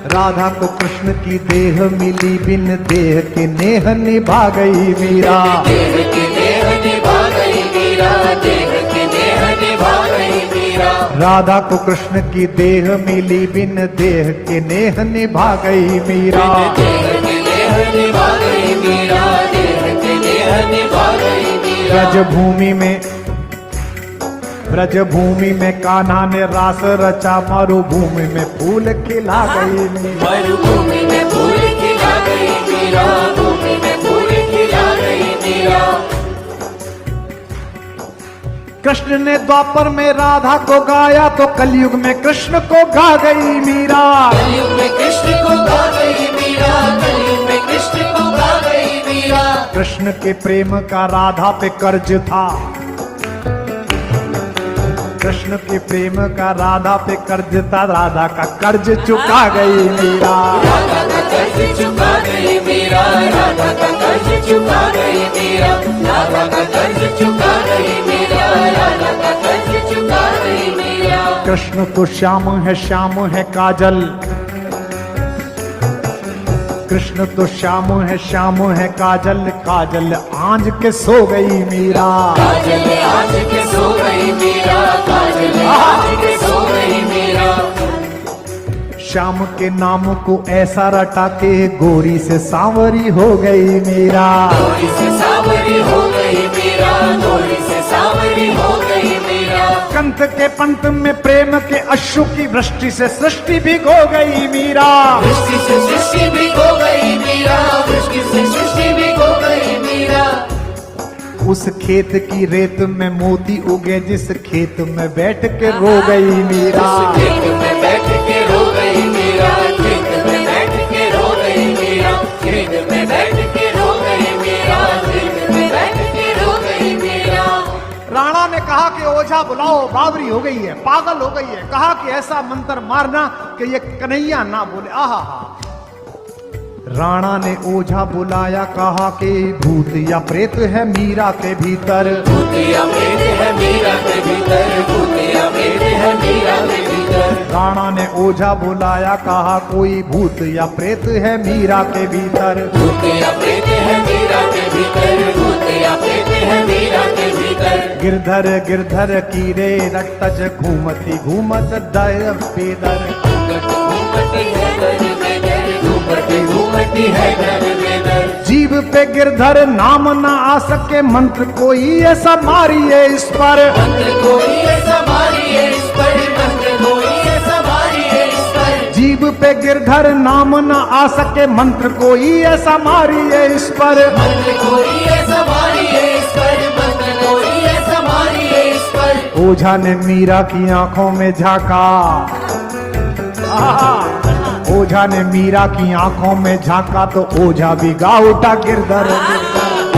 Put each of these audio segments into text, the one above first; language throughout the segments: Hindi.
राधा को कृष्ण की देह मिली, बिन देह के नेह निभा गई मीरा। देह के नेह निभा गई मीरा, देह के नेह निभा गई मीरा। राधा को कृष्ण की देह मिली, बिन देह के नेह निभा गई मीरा। देह के नेह निभा गई मीरा, देह के नेह निभा गई मीरा। ब्रजभूमि में कान्हा ने रास रचा, मरुभूमि में फूल खिला गई मीरा। मरुभूमि में फूल खिला गई मीरा, भूमि में फूल खिला गई मीरा। कृष्ण ने द्वापर में राधा को गाया, तो कलयुग में कृष्ण को गा गई मीरा। कलयुग में कृष्ण को गा गई मीरा, कलयुग में कृष्ण को गा गई मीरा। कृष्ण के प्रेम का राधा पे कर्ज था, कृष्ण के प्रेम का राधा पे कर्ज था, राधा का कर्ज चुका गई मीरा। राधा का कर्ज चुका गई मीरा, राधा का कर्ज चुका गई मीरा। राधा का कर्ज चुका गई मीरा, राधा का कर्ज चुका गई मीरा। कृष्ण तो श्याम है काजल, कृष्ण तो श्याम है काजल, काजल आंज के सो गई मीरा। काजल आज के सो गई मीरा, काजल आज के सो गई मीरा। श्याम के नाम को ऐसा रटा के गोरी से सांवरी हो गई मीरा। गोरी से सांवरी हो गई मीरा, गोरी से सांवरी हो गई मीरा। कंत के पंत में प्रेम के अश्रु की वृष्टि से सृष्टि भिगो गई मीरा। वृष्टि से सृष्टि भी हो गई मीरा, वृष्टि से सृष्टि भी हो गई मीरा। उस खेत की रेत में मोती उगे, जिस खेत में बैठ के रो गई मीरा। खेत में बैठ के रो गई मीरा, खेत में बैठ के रो गई मीरा। खेत में बैठ के रो गई मीरा, खेत में बैठ के रो गई मीरा। राणा ने कहा कि ओझा बुलाओ, बावरी हो गई है, पागल हो गई है। कहा कि ऐसा मंत्र मारना कि ये कन्हैया ना बोले। आहा, राणा ने ओझा बुलाया, कहा कि भूत या प्रेत है मीरा के भीतर। भूत या प्रेत है मीरा के भीतर, भूत या प्रेत है मीरा के भीतर। राणा ने ओझा बुलाया, कहा कोई भूत या प्रेत है मीरा के भीतर। भूत या प्रेत है मीरा के भीतर, भूत या प्रेत है मीरा के भीतर। गिरधर गिरधर की रे रक्तज घूमती घूमत दर पेदर। घूमती है दर में दर, घूमती घूमती है दर में दर। जीव पे गिरधर नाम ना आ सके, मंत्र कोई ऐसा मारिए इस पर। मंत्र कोई ऐसा मारिए इस पर, मंत्र कोई ऐसा मारिए इस पर। जीव पे गिरधर नाम ना आ सके, मंत्र कोई ऐसा मारिए इस पर। मंत्र कोई ऐसा मारिए इस पर, मंत्र कोई ऐसा मारिए इस पर। ओझा ने मीरा की आंखों में झांका, ओझा ने मीरा की आंखों में झांका, तो ओझा भी गा उठा गिरधर।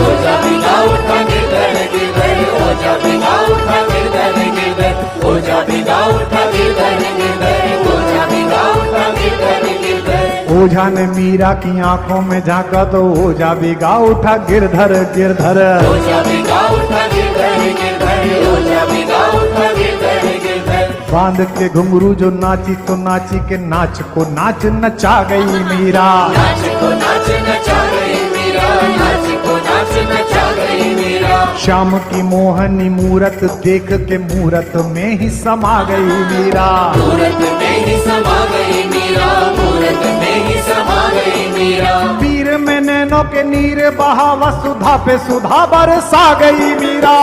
ओझा भी गा उठा गिरधर गिरधर, ओझा भी गा उठा गिरधर गिरधर। ओझा भी गा उठा गिरधर गिरधर, ओझा भी गा उठा गिरधर गिरधर। ओझा ने मीरा की आंखों में झांका, तो ओझा भी गा उठा गिरधर गिरधर। ओझा भी गा उठा गिरधर गिरधर, ओझा भी गा उठा गिरधर गिरधर। बांध के घुंघरू जो नाची, तो नाची के नाच को नाच नचा गई मीरा। नाच को नाच नचा गई मीरा, नाच को नाच नचा गई मीरा। श्याम की मोहनी मूरत देख के मूरत में ही समा गई मीरा। मूरत में ही समा गई मीरा, मूरत में ही समा गई मीरा। पीर में नैनों के नीर बहा, वसुधा पे सुधा बरसा गई मीरा।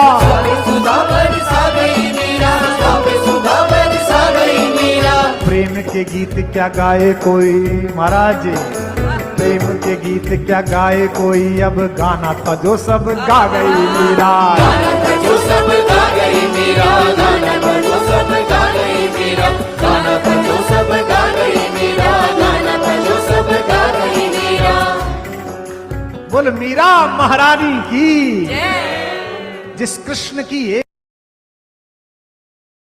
सुधा बरसा गई मीरा, सुधा बरसा गई मीरा। प्रेम के गीत क्या गाए कोई महाराज, प्रेम के गीत क्या गाए कोई, अब गाना था जो सब गा गई मीरा। गाना था जो सब गा गई मीरा, गाना था जो सब गा गई मीरा। गाना था जो सब गा गई मीरा, गाना था जो सब गा गई मीरा। बोल मीरा महारानी की, जिस कृष्ण की